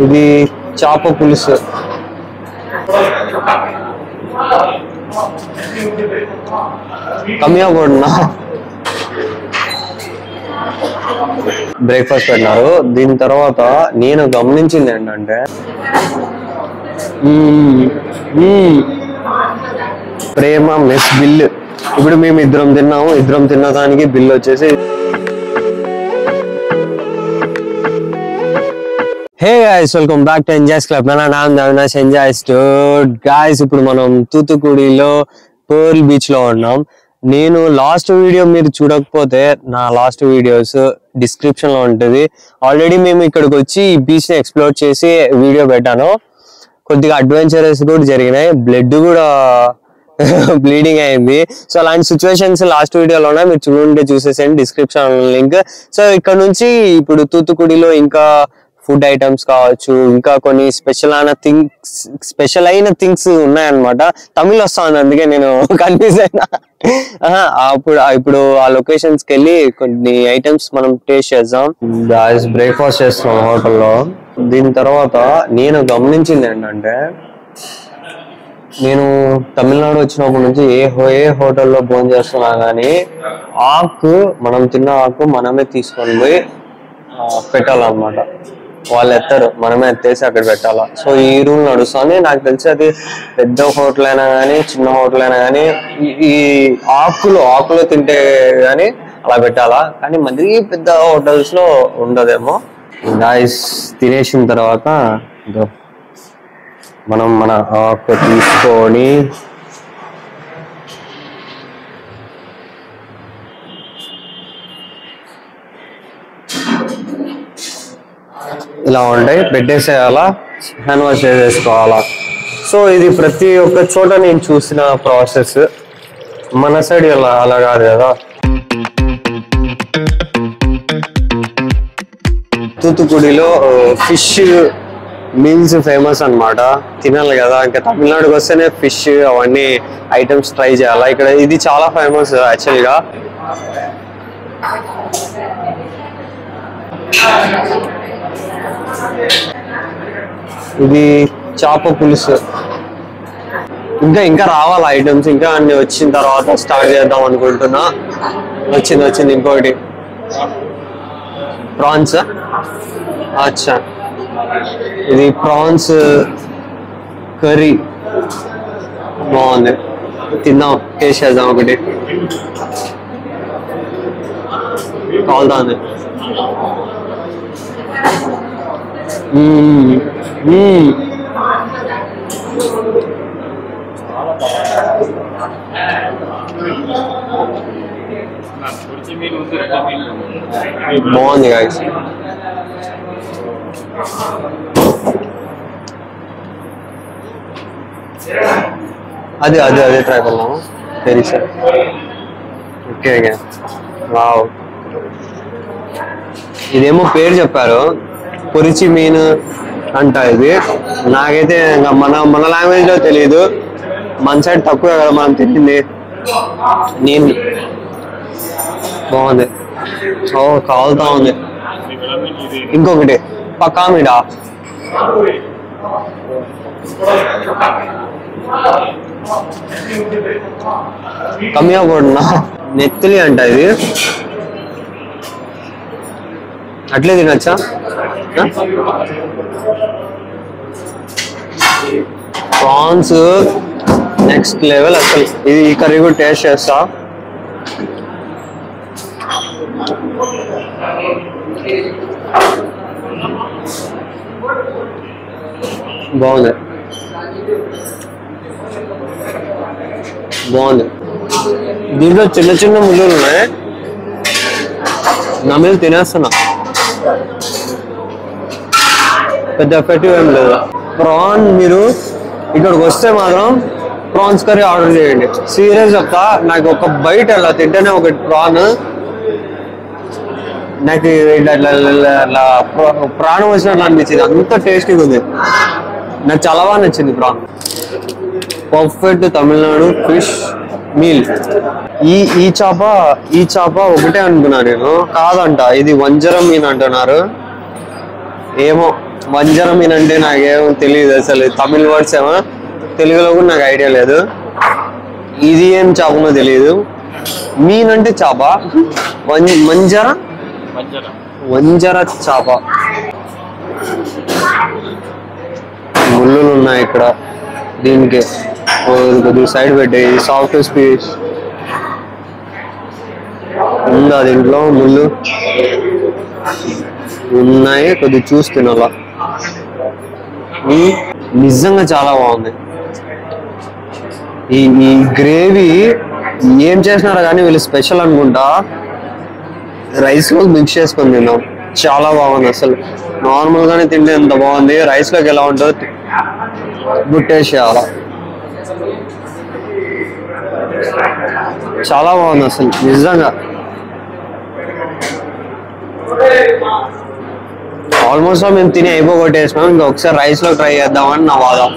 ఇది చాప పులుసు. కమ్మియా కూడా బ్రేక్ఫాస్ట్ పెట్టినారు. దీని తర్వాత నేను గమనించింది ఏంటంటే ప్రేమ మెస్ బిల్లు. ఇప్పుడు మేము ఇద్దరం తిన్నాము. ఇద్దరం తిన్నదానికి బిల్ వచ్చేసి hey guys, welcome back to enjoys club. నా నామ్ అవినాష్, ఎంజాయ్స్ డూడ్. గైస్, ఇప్పుడు మనం తూతుకుడిలో పర్ల్ బీచ్ లో ఉన్నాం. నేను లాస్ట్ వీడియో మీరు చూడకపోతే నా లాస్ట్ వీడియోస్ డిస్క్రిప్షన్ లో ఉంటుంది. ఆల్రెడీ మేము ఇక్కడికి వచ్చి ఈ బీచ్ ని ఎక్స్ప్లోర్ చేసి వీడియో పెట్టాను. కొద్దిగా అడ్వెంచరస్ కూడా జరిగినాయి. బ్లడ్ కూడా బ్లీడింగ్ అయింది. సో అలాంటి సిచ్యువేషన్స్ లాస్ట్ వీడియోలోనే మీరు చూడండి, చూసేసేయండి, డిస్క్రిప్షన్ లింక్. సో ఇక్కడ నుంచి ఇప్పుడు తూతుకుడిలో ఇంకా ఫుడ్ ఐటమ్స్ కావచ్చు, ఇంకా కొన్ని స్పెషల్ అయిన థింగ్స్ ఉన్నాయన్నమాట. తమిళ్ వస్తుంది, అందుకే నేను కన్ఫ్యూజ్ అయినా. ఇప్పుడు ఆ లొకేషన్స్ కి వెళ్ళి కొన్ని ఐటమ్స్ మనం టేస్ట్ చేద్దాం. బ్రేక్ఫాస్ట్ చేస్తున్నాం హోటల్లో. దీని తర్వాత నేను గమనించింది ఏంటంటే, నేను తమిళనాడు వచ్చినప్పటి నుంచి ఏ హోటల్లో భోజనం చేస్తున్నా కానీ ఆకు, మనం తిన్న ఆకు మనమే తీసుకొని పోయి పెట్టాలన్నమాట. వాళ్ళు ఎత్తారు, మనమే ఎత్తేసి అక్కడ పెట్టాలా. సో ఈ రూల్ నడుస్తుంది. నాకు తెలిసి అది పెద్ద హోటల్ అయినా కానీ చిన్న హోటల్ అయినా కానీ ఈ ఆకులో తింటే కానీ అలా పెట్టాలా. కానీ మరీ పెద్ద హోటల్స్ లో ఉండదేమో. గాయ్స్, తినేసిన తర్వాత మనం మన ఆకు తీసుకొని ఇలా ఉంటాయి, పెట్టేసేయాలా, హ్యాండ్ వాష్ చేసేసుకోవాలా. సో ఇది ప్రతి ఒక్క చోట నేను చూసిన ప్రాసెస్. మన సైడ్ అలా కాదు కదా. తూతుకుడిలో ఫిష్ మీల్స్ ఫేమస్ అన్నమాట. తినాలి కదా, ఇంకా తమిళనాడుకి వస్తేనే ఫిష్ అవన్నీ ఐటమ్స్ ట్రై చేయాలా. ఇక్కడ ఇది చాలా ఫేమస్ యాక్చువల్గా. ఇది చాప పులుసు. ఇంకా రావాలి ఐటమ్స్. ఇంకా అన్ని వచ్చిన తర్వాత స్టార్ట్ చేద్దాం అనుకుంటున్నా. వచ్చింది ఇంకోటి ప్రాన్స్. అచ్చా, ఇది ప్రాన్స్ కర్రీ బాగుంది. తిందాం, టేస్ట్ చేద్దాం. ఒకటి కాలుతుంది. బాగుంది గాయ్స్. అదే ట్రై చేద్దాము. సరే సార్, ఓకే. వావ్, ఇదేమో పేరు చెప్పారు, పొరిచి మీన్ అంట. ఇది నాకైతే ఇంకా మన లాంగ్వేజ్ లో తెలియదు. మన సైడ్ తక్కువ కదా మనం తింటుంది. నేను బాగుంది. కాలుతా ఉంది. ఇంకొకటి పక్కా మీడా కమ్మియా కూడా నెత్తిలి అంట. ఇది అట్లే తినచ్చా? ప్రాన్స్ నెక్స్ట్ లెవెల్ అసలు. ఇది ఈ కర్రీ కూడా టేస్ట్ చేస్తా. బాగుంది. దీంట్లో చిన్న ముళ్ళులు ఉన్నాయి. నా మీద తినేస్తున్నా. పెద్ద ఎఫెక్టివ్ ఏం లేదు. ప్రాన్ మీరు ఇక్కడికి వస్తే మాత్రం ప్రాన్స్ కర్రీ ఆర్డర్ చేయండి. సీరియస్ చెప్తా, నాకు ఒక బైట్ అలా తింటేనే ఒక ప్రాన్ నాకు ప్రాణం వచ్చినట్లు అనిపించింది. అంత టేస్టీగా ఉంది. నాకు చాలా బాగా నచ్చింది prawn. Perfect Tamil Nadu fish meal. ఈ చేప ఒకటే అనుకున్నా నేను, కాదంట ఇది వంజరం మీన్ అంటున్నారు. ఏమో వంజరం మీన్ అంటే నాకేమో తెలియదు అసలు, తమిళ వర్డ్స్ ఏమో, తెలుగులో కూడా నాకు ఐడియా లేదు. ఇది ఏం చేపనో తెలియదు. మీన్ అంటే చేప, వంజర చేప. ముళ్ళులు ఉన్నాయి ఇక్కడ, దీనికి కొద్దిగా సైడ్ పెట్టే. సాఫ్ట్ స్పీచ్ ఉందా దీంట్లో, ముళ్ళు ఉన్నాయి, కొద్దిగా చూసి తినాలా. నిజంగా చాలా బాగుంది. ఈ గ్రేవీ ఏం చేసినారో కానీ వీళ్ళు స్పెషల్ అనుకుంటా, రైస్ లో మిక్స్ చేసుకొని తిన్నాం. చాలా బాగుంది అసలు, నార్మల్ గానే తింటే ఎంత బాగుంది, రైస్ లోకి ఎలా ఉంటుందో గుట్టేసి చేయాల. చాలా బాగుంది అసలు నిజంగా. ఆల్మోస్ట్ మేము తిని అయిపోగొట్టేసినాం, ఇంకా ఒకసారి రైస్ లో ట్రై చేద్దామని నా వాదం.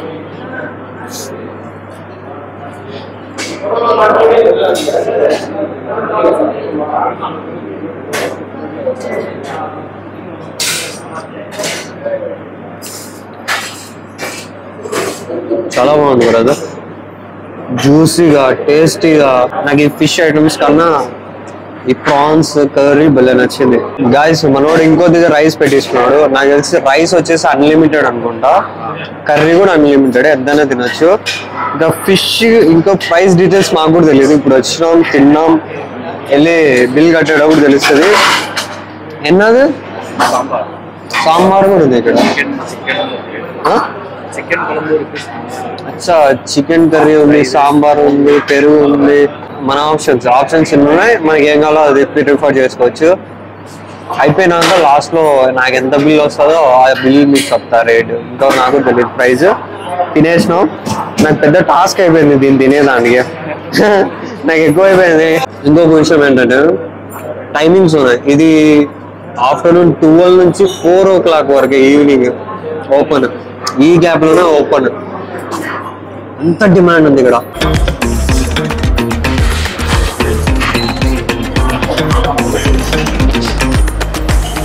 చాలా బాగుంది బ్రదర్, జ్యూసీగా టేస్టీగా. నాకు ఈ ఫిష్ ఐటమ్స్ కన్నా ఈ ప్రాన్స్ కర్రీ భలే నచ్చింది. గాయస్ మనోడు ఇంకొద్దిగా రైస్ పెట్టిస్తున్నాడు, నాకు తెలిసి రైస్ వచ్చేసి అన్లిమిటెడ్ అనుకుంటా, కర్రీ కూడా అన్లిమిటెడ్, ఎంతైనా తినొచ్చు. ఇంకా ఫిష్ ఇంకా ప్రైస్ డీటెయిల్స్ మాకు కూడా తెలియదు, ఇప్పుడు వచ్చినాం తిన్నాం, వెళ్ళి బిల్ కట్టేటప్పుడు తెలుస్తుంది. ఎన్నది సాంబార్ కూడా ఉంది ఇక్కడ. అచ్చా, చికెన్ కర్రీ ఉంది, సాంబార్ ఉంది, పెరుగు ఉంది. మన ఆప్షన్స్ ఎన్ని ఉన్నాయి, మనకి ఏం కావాలో అది ప్రిఫర్ చేసుకోవచ్చు. అయిపోయినాక లాస్ట్ లో నాకు ఎంత బిల్ వస్తుందో ఆ బిల్ మీకు చెప్తా, రేట్ ఇంకా నాకు తెలియదు ప్రైస్. తినేసినాం, నాకు పెద్ద టాస్క్ అయిపోయింది దీన్ని తినేదానికి. నాకు ఎక్కువ అయిపోయింది. ఇంకొక విషయం ఏంటంటే టైమింగ్స్ ఉన్నాయి, ఇది ఆఫ్టర్నూన్ 12 నుంచి 4 o'clock వరకు ఈవినింగ్ ఓపెన్. ఈ గ్యాప్ లోనే ఓపెన్, అంత డిమాండ్ ఉంది ఇక్కడ.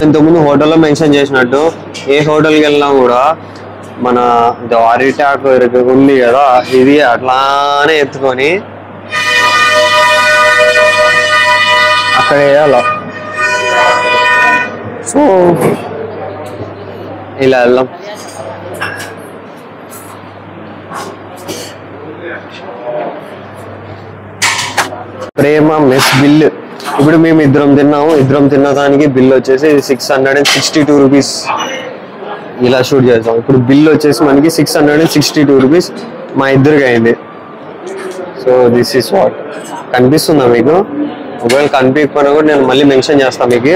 ఇంతకుముందు హోటల్లో మెన్షన్ చేసినట్టు ఏ హోటల్కి వెళ్ళినా కూడా మన అరిటాకు ఉంది కదా, ఇది అట్లానే ఎత్తుకొని అక్కడ వేయాల. సో ఇలా వెళ్దాం. ప్రేమ మెస్ బిల్. ఇప్పుడు మేము ఇద్దరం తిన్నాము, ఇద్దరం తిన్నదానికి బిల్ వచ్చేసి 662 రూపీస్. ఇలా షూట్ చేస్తాం. ఇప్పుడు బిల్ వచ్చేసి మనకి 662 రూపీస్ మా ఇద్దరికి అయింది. So this is what. కనిపిస్తుందా మీకు? ఒకవేళ కనిపించకపోయినా కూడా నేను మళ్ళీ మెన్షన్ చేస్తాను మీకు.